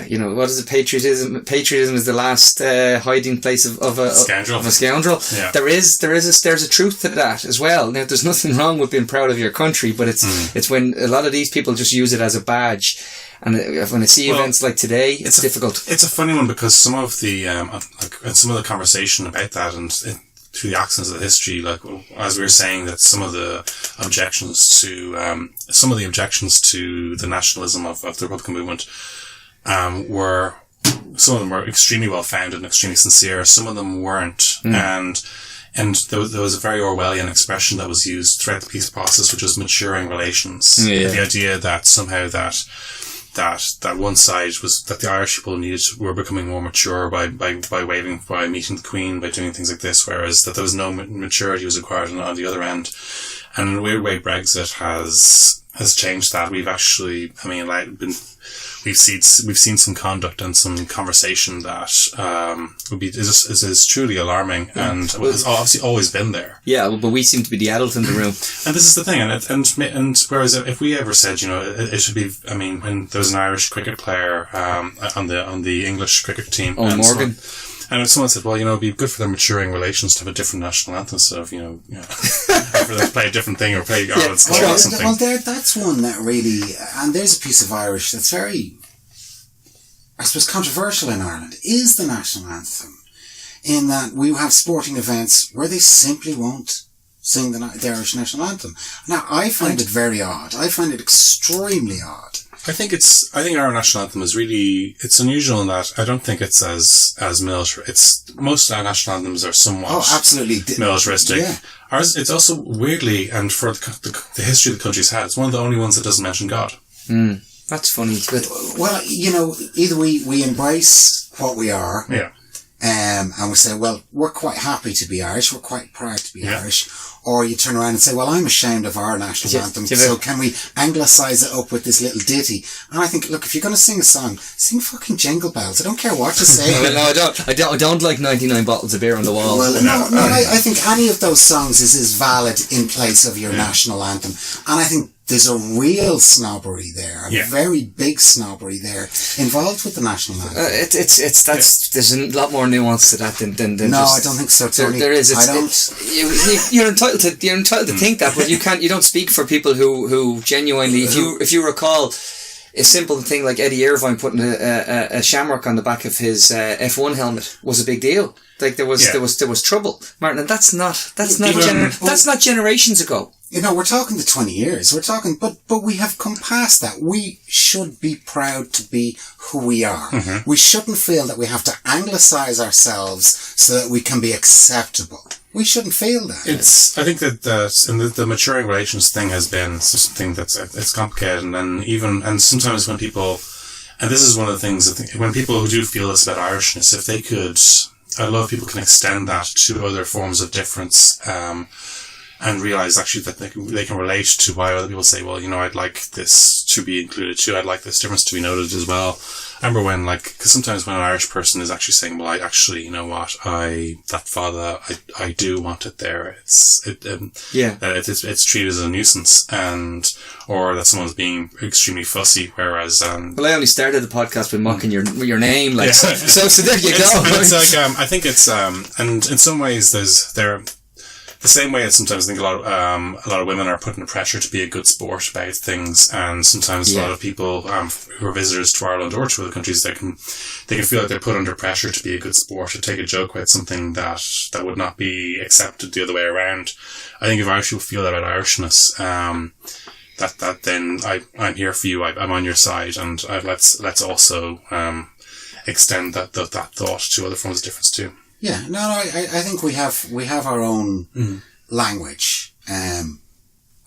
you know, what is it? Patriotism is the last hiding place of a scoundrel. Yeah. There's a truth to that as well. Now, there's nothing wrong with being proud of your country, but it's when a lot of these people just use it as a badge. And when I see events like today, it's difficult. It's a funny one, because some of the conversation about that and through the accents of the history, like as we were saying, that some of the objections to the nationalism of the Republican movement were, some of them were extremely well founded and extremely sincere. Some of them weren't, and there was a very Orwellian expression that was used throughout the peace process, which was maturing relations. Yeah. The idea that somehow that one side was that the Irish people were becoming more mature by meeting the Queen, by doing things like this, whereas that there was no maturity was required on the other end. And in a weird way, Brexit has changed that. We've actually, we've seen some conduct and some conversation that is truly alarming, and has obviously always been there. Yeah, but we seem to be the adult in the room. And this is the thing, and whereas if we ever said, you know, it should be, I mean, when there was an Irish cricket player on the English cricket team, Morgan. And if someone said, well, you know, it'd be good for their maturing relations to have a different national anthem, instead of, you know, for them to play a different thing or play Ireland's Sky or something. Well, that's one that really, and there's a piece of Irish that's very, I suppose, controversial in Ireland, is the national anthem. In that we have sporting events where they simply won't sing the Irish national anthem. Now, I find it very odd. I find it extremely odd. I think our national anthem is really, it's unusual in that I don't think it's as military. Most of our national anthems are somewhat militaristic. Yeah. Ours, it's also weirdly, and for the history the country's had, it's one of the only ones that doesn't mention God. That's funny. But well, you know, either we embrace what we are. Yeah. And we say, well, we're quite happy to be Irish, we're quite proud to be Irish. Or you turn around and say, well, I'm ashamed of our national anthem, so can we anglicise it up with this little ditty? And I think, look, if you're going to sing a song, sing fucking Jingle Bells. I don't care what you say. No, I don't like 99 bottles of beer on the wall. Well, no, I think any of those songs is valid in place of your national anthem. And I think there's a real snobbery there, a very big snobbery there involved with the national anthem. There's a lot more nuance to that than no, I don't think so, Tony. There is. You're entitled to think that, but you don't speak for people who genuinely, if you recall, a simple thing like Eddie Irvine putting a shamrock on the back of his F1 helmet was a big deal. Like there was trouble, Martin, and that's not generations ago. You know, we're talking the 20 years. We're talking, but we have come past that. We should be proud to be who we are. Mm-hmm. We shouldn't feel that we have to anglicise ourselves so that we can be acceptable. We shouldn't feel that. I think that the maturing relations thing has been something it's complicated, and sometimes when people, and this is one of the things when people do feel this about Irishness, if they could, I love people can extend that to other forms of difference, and realize actually that they can relate to why other people say, well, you know, I'd like this to be included too. I'd like this difference to be noted as well. I remember when, because sometimes when an Irish person is actually saying, well, I actually, you know what, I do want it there. It's treated as a nuisance, or that someone's being extremely fussy, whereas, well, I only started the podcast with mocking your name, like, so there you go. It's like, I think it's, and in some ways there's the same way that sometimes I think a lot of women are put under pressure to be a good sport about things, and sometimes a lot of people who are visitors to Ireland or to other countries, they can feel like they're put under pressure to be a good sport, to take a joke about something that would not be accepted the other way around. I think if Irish people feel that about Irishness, that then I'm here for you. I'm on your side, and let's also extend that thought to other forms of difference too. Yeah, no, I think we have our own language.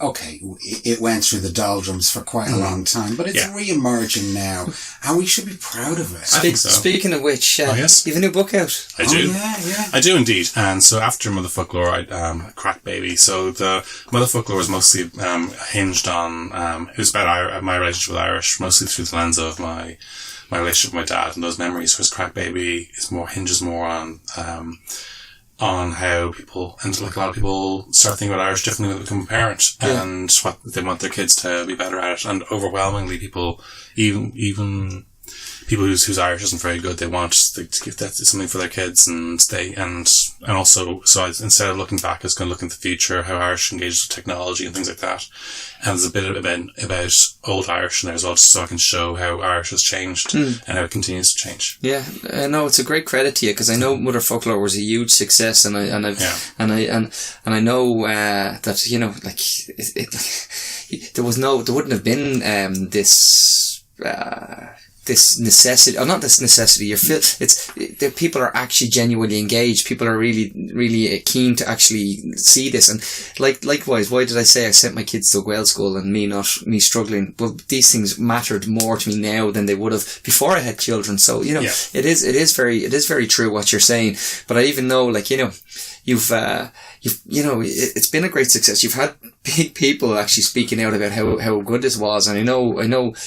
Okay, it went through the doldrums for quite a long time, but it's re-emerging now, and we should be proud of it. I think so. Speaking of which, yes. you have a new book out. I do. Yeah. I do indeed. And so after Motherfoclóir, I Crack Baby. So the Motherfoclóir was mostly hinged on, it was about my relationship with Irish, mostly through the lens of my relationship with my dad and those memories. Whereas Crack Baby hinges more on how people, and like a lot of people, start thinking about Irish differently when they become a parent, and what they want their kids to be better at it. And overwhelmingly, people, even people whose Irish isn't very good, they want to give that something for their kids, and also, so instead of looking back, I was going to look into the future, how Irish engages with technology and things like that. And there's a bit about old Irish in there as well, just so I can show how Irish has changed and how it continues to change. Yeah, no, it's a great credit to you, because I know Motherfoclóir was a huge success, and I know that, you know, like there wouldn't have been this necessity, or not this necessity, the people are actually genuinely engaged. People are really, really keen to actually see this. And likewise, why did I say I sent my kids to Gael school and me struggling? Well, these things mattered more to me now than they would have before I had children. So, you know, it is very true what you're saying. But I even know, like, you know, it's been a great success. You've had big people actually speaking out about how good this was, and I know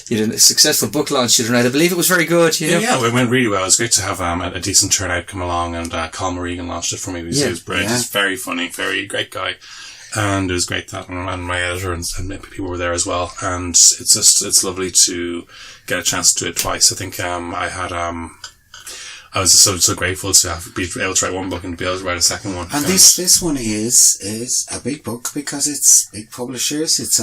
you did a successful book launch the other night. I believe it was very good. You know? Yeah, it went really well. It was great to have a decent turnout come along, and Colm Regan launched it for me. He was brilliant. He's very funny, very great guy, and it was great that and my editor and people were there as well. And it's lovely to get a chance to do it twice. I think I was so grateful to be able to write one book and be able to write a second one. And this one is a big book because it's big publishers. It's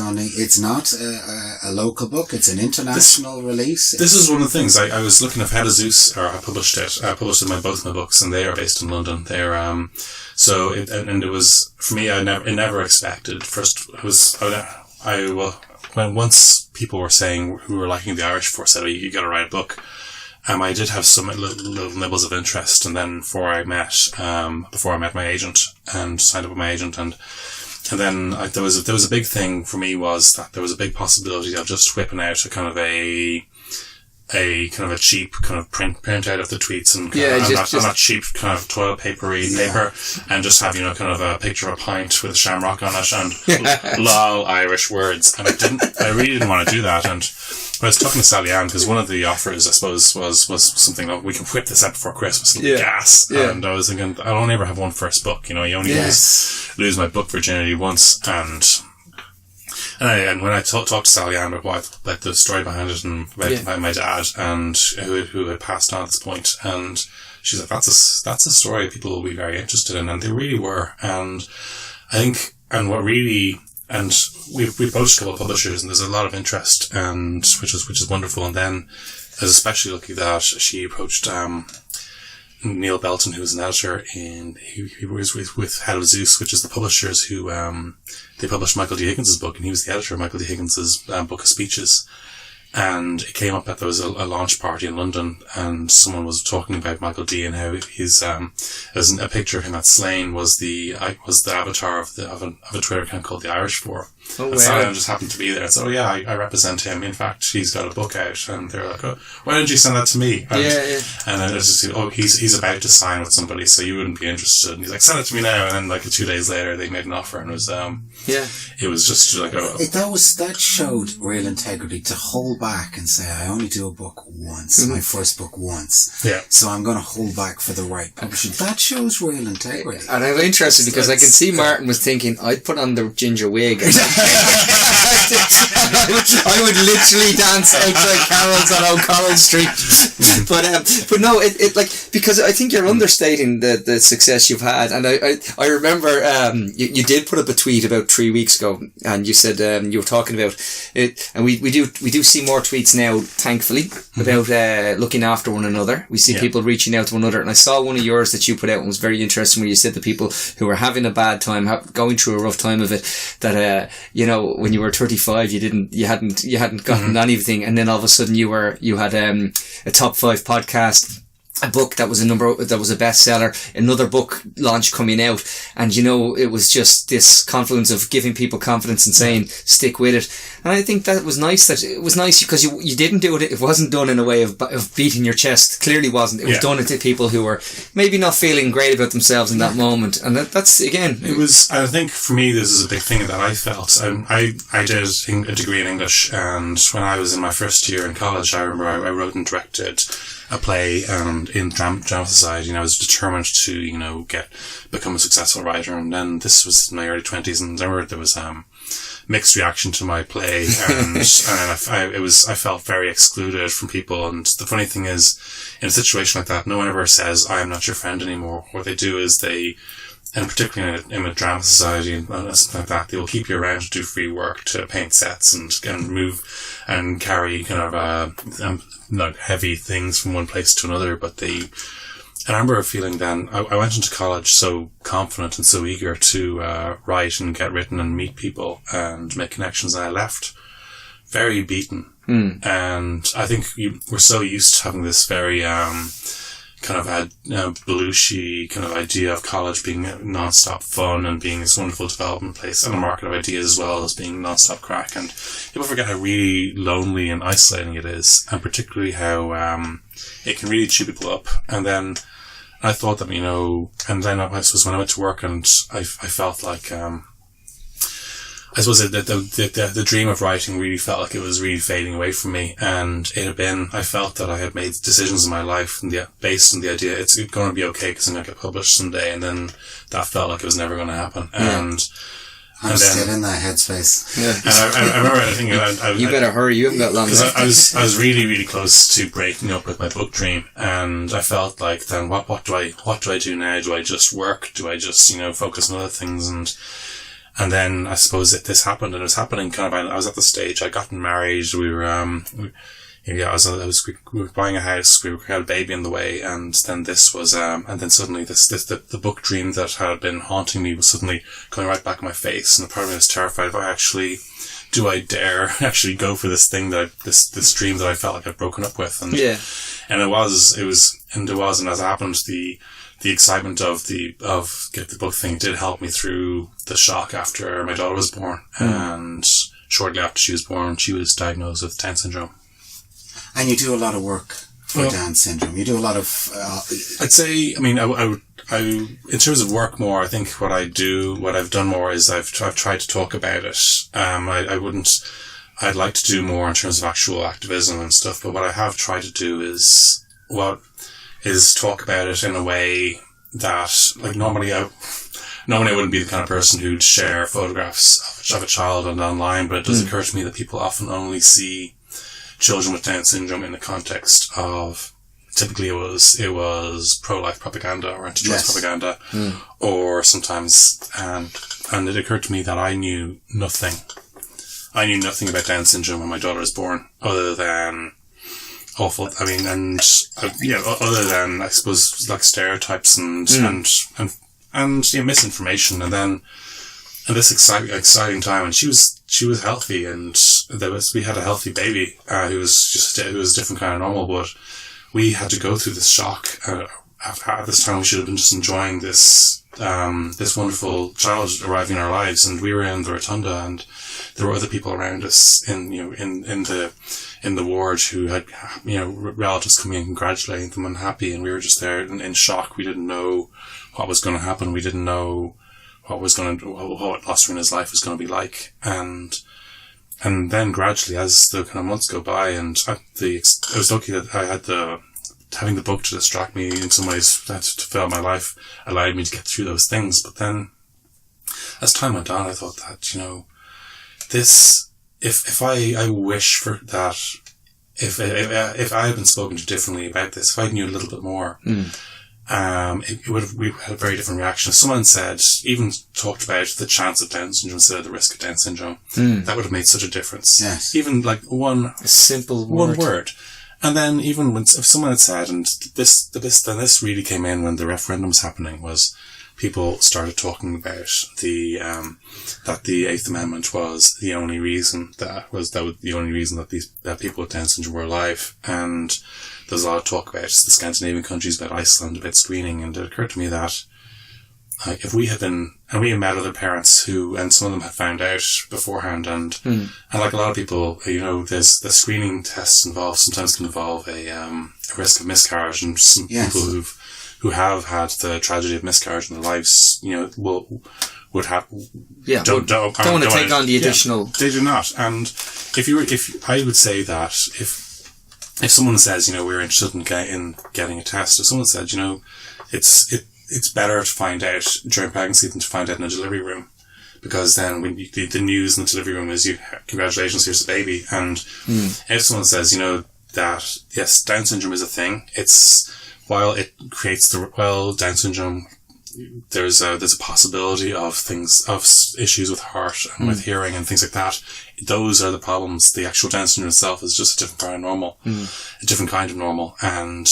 not a local book. It's an international release. This is one of the things. I was looking at How to Zeus, or I published it. I published both my books, and they are based in London. They're so it was for me. I never expected. First, when once people were saying who were liking the Irish for, said, you got to write a book. I did have some little nibbles of interest, and then before I met my agent and signed up with my agent, and then there was a big thing for me, was that there was a big possibility of just whipping out a kind of a cheap kind of print out of the tweets, and not cheap kind of toilet paper, and just have, you know, kind of a picture of a pint with a shamrock on it and lol Irish words, and I really didn't want to do that. And I was talking to Sally Ann, because one of the offers, I suppose, was something like, we can whip this out before Christmas, gas. Yeah. And I was thinking, I'll only ever have one first book, you know, you only lose my book virginity once. And when I talked to Sally Ann about the story behind it, and about my dad, and who had passed on at this point, and she's like, that's a story people will be very interested in, and they really were. And I think, and we approached a couple of publishers, and there's a lot of interest, and which is wonderful. And then I was especially lucky that she approached Neil Belton, who was an editor he was with How to Zeus, which is the publishers who they published Michael D. Higgins' book, and he was the editor of Michael D. Higgins' book of speeches. And it came up that there was a launch party in London, and someone was talking about Michael D. and how his there's a picture of him at Slane was the avatar of a Twitter account called The Irish For. Oh, and Sally just happened to be there. So I represent him. In fact, he's got a book out, and they're like, why don't you send that to me? And then it's just, he's about to sign with somebody, so you wouldn't be interested. And he's like, send it to me now. And then like 2 days later, they made an offer, and it was it was just like that showed real integrity to hold back and say, I only do a book once, my first book once. Yeah. So I'm going to hold back for the right publisher. That shows real integrity. And I'm interested because I can see Martin was thinking, I'd put on the ginger wig. I would literally dance outside Carol's on O'Connell Street. but no, it like, because I think you're understating the success you've had. And I remember you did put up a tweet about 3 weeks ago, and you said you were talking about it, and we do see more tweets now, thankfully, about looking after one another. We see people reaching out to one another, and I saw one of yours that you put out and was very interesting, where you said the people who were having a bad time, going through a rough time of it, that when you were 35, you hadn't gotten anything, and then all of a sudden you had a top 5 podcast, a book that was a bestseller, another book launch coming out, and it was just this confluence of giving people confidence and saying stick with it. And I think that was nice. That it was nice because you didn't do it. It wasn't done in a way of beating your chest. Clearly wasn't. It was done to people who were maybe not feeling great about themselves in that moment. And that's again. It was. I think for me, this is a big thing that I felt. I did a degree in English, and when I was in my first year in college, I remember I wrote and directed a play in Drama Society, and I was determined to become a successful writer. And then this was in my early 20s, and there was mixed reaction to my play, and I felt very excluded from people. And the funny thing is, in a situation like that, no one ever says I am not your friend anymore. What they do is and particularly in a drama society and something like that, they will keep you around to do free work, to paint sets and move and carry kind of like heavy things from one place to another. And I remember feeling then, I went into college so confident and so eager to write and get written and meet people and make connections, and I left very beaten. And I think we're so used to having this very kind of belushy kind of idea of college being non-stop fun and being this wonderful development place and a market of ideas, as well as being non-stop crack. And people forget how really lonely and isolating it is, and particularly how it can really chew people up. And then I thought that, and then I suppose when I went to work, and I felt like I suppose the dream of writing really felt like it was really fading away from me, and I felt that I had made decisions in my life based on the idea it's going to be okay because I'm going to get published someday, and then that felt like it was never going to happen. And I'm still in that headspace. Yeah. And I remember thinking, you better hurry, you haven't got long left. Because I was really, really close to breaking up with my book dream, and I felt like, then what do I do now? Do I just work? Do I just focus on other things? And then I suppose this happened, and it was happening kind of. I was at the stage. I'd gotten married. We were we were buying a house. We had a baby on the way, and then this was and then suddenly the book dream that had been haunting me was suddenly coming right back in my face, and part of me was terrified. Do I dare actually go for this thing this dream that I felt like I'd broken up with? And as it happened, the excitement of get the book thing did help me through the shock after my daughter was born. And shortly after she was born, she was diagnosed with Down syndrome. And you do a lot of work for Down syndrome. You do a lot of... I'd say, I in terms of work more, I think what I've done more is I've tried to talk about it. I'd like to do more in terms of actual activism and stuff, but what I have tried to do is talk about it in a way that, like, normally I wouldn't be the kind of person who'd share photographs of a child online, but it does occur to me that people often only see children with Down syndrome in the context of, typically it was pro-life propaganda or anti-choice propaganda, or sometimes, and it occurred to me that I knew nothing about Down syndrome when my daughter was born, other than awful. Other than, I suppose, like stereotypes and misinformation, and this exciting time, and she was healthy, and we had a healthy baby who was a different kind of normal, but we had to go through this shock. At this time, we should have been just enjoying this wonderful child arriving in our lives, and we were in the rotunda, and there were other people around us in the ward who had relatives coming and congratulating them and happy, and we were just there in shock. We didn't know what was going to happen. We didn't know what Losrina's life was going to be like, and then gradually, as the kind of months go by, and I was lucky that I had having the book to distract me in some ways, to fill out my life, allowed me to get through those things. But then, as time went on, I thought that, if I wish for that if I had been spoken to differently about this, if I knew a little bit more, we had a very different reaction. If someone said, even talked about the chance of Down syndrome instead of the risk of Down syndrome, that would have made such a difference. Yes. Even like a simple one word. And then even if someone had said, and this really came in when the referendum was happening, was people started talking about that the Eighth Amendment was the only reason that people with Down syndrome were alive. And there's a lot of talk about the Scandinavian countries, about Iceland, about screening, and it occurred to me that like if we had met other parents and some of them had found out beforehand, and like a lot of people, there's the screening tests sometimes can involve a risk of miscarriage, and some people who have had the tragedy of miscarriage in their lives, would don't want to take on the additional. Yeah, they do not. And if I would say that if someone says, we're interested in getting a test, if someone said, it's better to find out during pregnancy than to find out in a delivery room, because then when the news in the delivery room is, congratulations, here's the baby. And if someone says, that yes, Down syndrome is a thing, while it creates Down syndrome, there's a possibility of issues with heart and with hearing and things like that. Those are the problems. The actual Down syndrome itself is just a different kind of normal, a different kind of normal. And,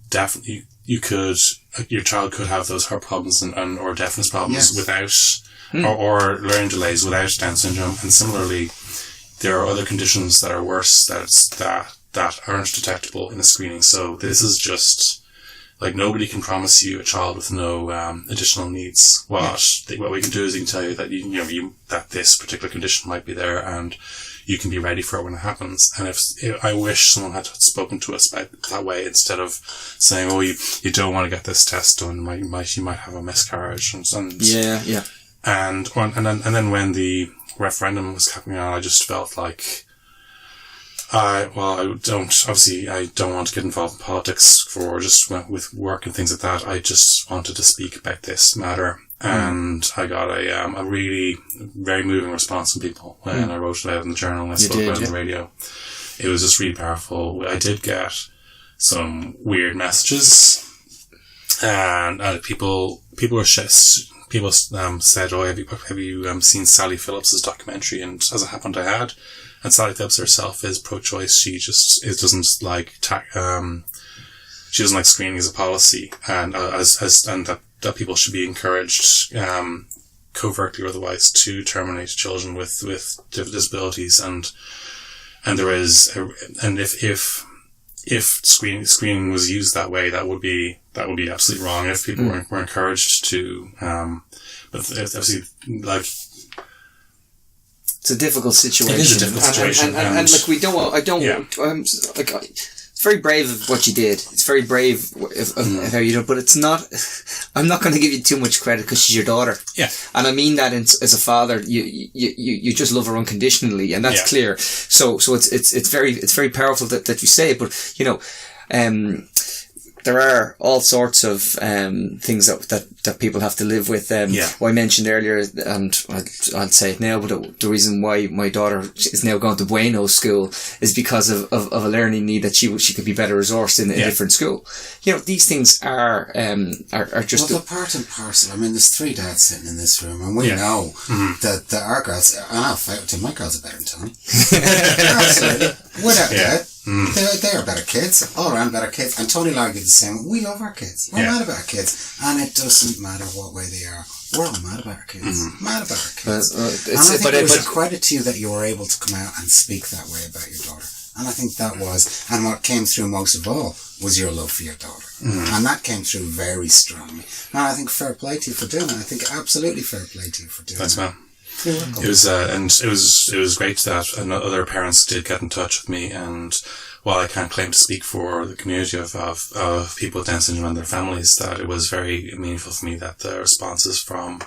definitely your child could have those heart problems or deafness problems without, or learning delays without Down syndrome. And similarly, there are other conditions that are worse that aren't detectable in the screening. So this is just, like, nobody can promise you a child with no additional needs. What we can do is we can tell you that that this particular condition might be there, and you can be ready for it when it happens. And if I wish someone had spoken to us about it that way, instead of saying, "Oh, you don't want to get this test done, you might have a miscarriage." And then when the referendum was coming on, I just felt like, I don't want to get involved in politics for just with work and things like that. I just wanted to speak about this matter. And I got a really very moving response from people when I wrote it out in the journal and I spoke about it on the radio. It was just really powerful. I did get some weird messages, and people said, "Oh, have you seen Sally Phillips's documentary?" And as it happened, I had. And Sally Phillips herself is pro-choice. She just doesn't like she doesn't like screening as a policy, and that people should be encouraged, covertly or otherwise, to terminate children with disabilities. And there is, and if screening was used that way, that would be absolutely wrong. If people were encouraged to, but obviously, like, it's a difficult situation. It is a difficult situation. And it's very brave of what you did. It's very brave of how you did it, but it's not, I'm not going to give you too much credit because she's your daughter. Yeah. And I mean that as a father, you just love her unconditionally, and that's clear. So it's very powerful that you say it, but, there are all sorts of things that people have to live with. What I mentioned earlier, and I'll say it now, but the reason why my daughter is now going to Bueno school is because of a learning need that she could be better resourced in a different school. These things are just... Well, they're part and parcel. I mean, there's 3 dads sitting in this room, and we know that our girls, my girls are better than Tony. Absolutely. Without doubt. They are better kids, all around better kids, and Tony Largy the same. We love our kids. We're mad about our kids, and it doesn't matter what way they are. We're all mad about our kids. Mad about our kids. And I think it was a credit to you that you were able to come out and speak that way about your daughter. And I think that was, and what came through most of all was your love for your daughter. And that came through very strongly. And I think fair play to you for doing that. I think absolutely fair play to you for doing that. Thanks, man. It was, and it was great that other parents did get in touch with me, and while I can't claim to speak for the community of people with Down syndrome and their families, that it was very meaningful for me that the responses from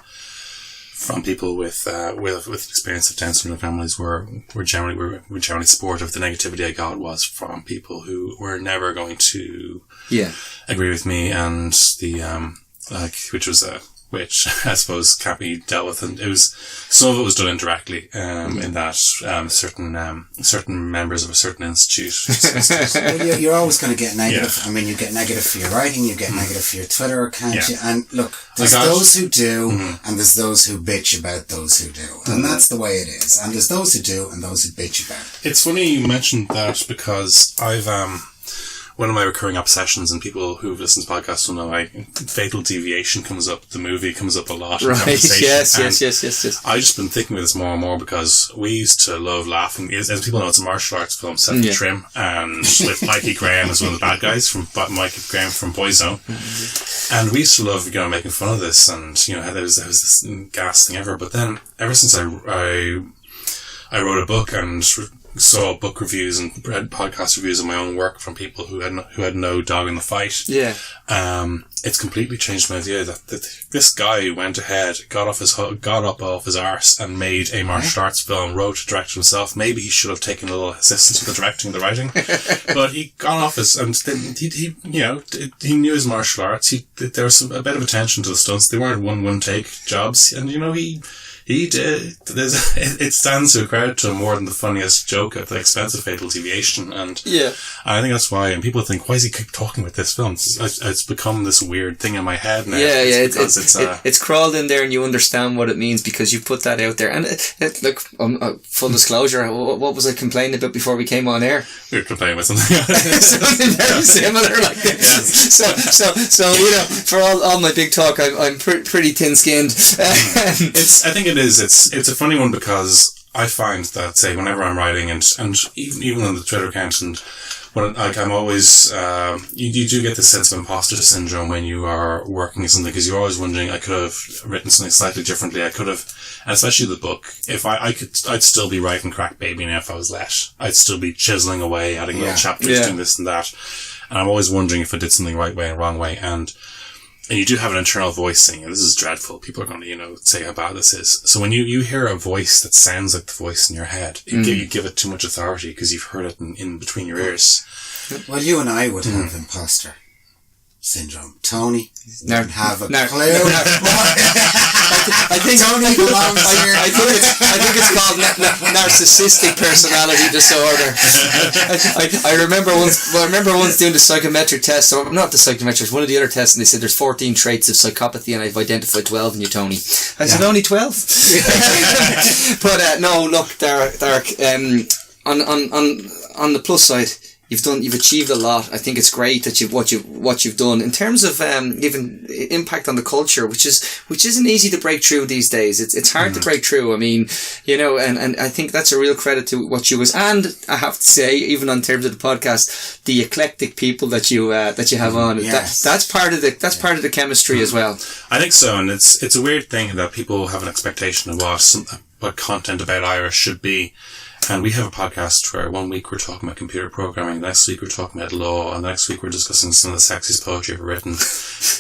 people with experience of Down syndrome families were generally supportive. The negativity I got was from people who were never going to agree with me, and which was which I suppose can't be dealt with. And some of it was done indirectly, in that certain members of a certain institute. Well, you're always going to get negative. Yeah. I mean, you get negative for your writing, you get negative for your Twitter account. Yeah. And look, there's those who do, and there's those who bitch about those who do. And that's the way it is. And there's those who do and those who bitch about it. It's funny you mentioned that, because I've one of my recurring obsessions, and people who've listened to podcasts will know, Fatal Deviation comes up, the movie comes up a lot in conversation. Yes. I've just been thinking of this more and more, because we used to love laughing. As people know, it's a martial arts film set to trim, and with Mikey Graham as one of the bad guys, Mikey Graham from Boyzone. And we used to love, making fun of this, and, there was this gas thing ever. But then, ever since I wrote a book and saw book reviews and read podcast reviews of my own work from people who had no dog in the fight. Yeah. It's completely changed my idea that this guy went ahead, got up off his arse and made a martial arts film, wrote, directed himself. Maybe he should have taken a little assistance with the directing, the writing, but he got off his, and then he knew his martial arts. There was a bit of attention to the stunts. They weren't one take jobs, and he did. It stands to credit to him more than the funniest joke at the expense of Fatal Deviation, and I think that's why. And people think, why does he keep talking about this film? It's become this weird thing in my head now. It's crawled in there, and you understand what it means because you put that out there. And look, full disclosure, what was I complaining about before we came on air? We were complaining about something very similar like this. So for all my big talk, I'm pretty thin-skinned. I think it is. It's a funny one, because I find that, say, whenever I'm writing, and even on the Twitter account, and when I'm always you do get this sense of imposter syndrome when you are working on something, because you're always wondering, I could have written something slightly differently. I could have, and especially the book. If I'd still be writing Crack Baby now if I was let. I'd still be chiseling away, adding little chapters, doing this and that. And I'm always wondering if I did something right way and wrong way. And you do have an internal voice saying, this is dreadful. People are going to, say how bad this is. So when you hear a voice that sounds like the voice in your head, you give it too much authority because you've heard it in between your ears. Well, you and I would have imposter syndrome. Tony didn't have a clue. I think Tony belongs here. I think it's called narcissistic personality disorder. I remember once doing the psychometric test, or not the psychometric, one of the other tests, and they said there's 14 traits of psychopathy, and I've identified 12 in you, Tony. I said only 12. But no, look, Darach, on the plus side, you've achieved a lot. I think it's great that what you've done in terms of even impact on the culture, which isn't easy to break through these days. It's hard to break through. I mean, and I think that's a real credit to what you was, and I have to say, even on terms of the podcast, the eclectic people that you have on. Yes. That's part of the chemistry as well. I think so, and it's a weird thing that people have an expectation of what content about Irish should be. And we have a podcast where 1 week we're talking about computer programming, the next week we're talking about law, and the next week we're discussing some of the sexiest poetry ever written.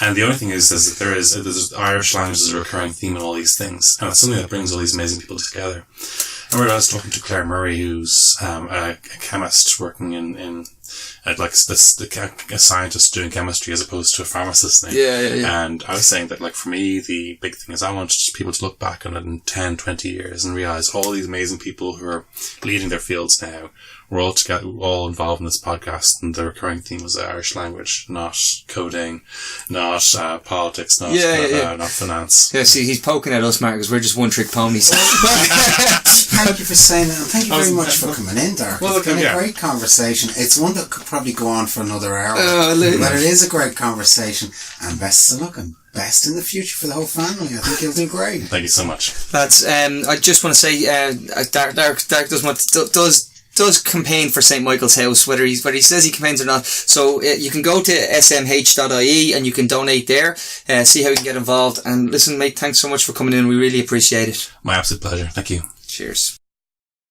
And the only thing is that there's Irish language is a recurring theme in all these things, and it's something that brings all these amazing people together. I remember I was talking to Claire Murray, who's a chemist working in a scientist doing chemistry as opposed to a pharmacist now. Yeah. And I was saying that, for me, the big thing is I want people to look back on it in 10, 20 years and realize all these amazing people who are leading their fields now were all involved in this podcast, and the recurring theme was the Irish language, not coding, not politics, not finance. Yeah, see, he's poking at us, Mark, because we're just one-trick ponies. Thank you for saying that, and thank you very much for coming in, Darach. Well, it's been a great conversation. It's one that could probably go on for another hour, but it is a great conversation, and best of luck and best in the future for the whole family. I think you'll do great. Thank you so much. That's I just want to say, Darach does campaign for St. Michael's House, whether he says he campaigns or not. So you can go to smh.ie and you can donate there, see how you can get involved. And listen, mate, thanks so much for coming in. We really appreciate it. My absolute pleasure. Thank you. Cheers.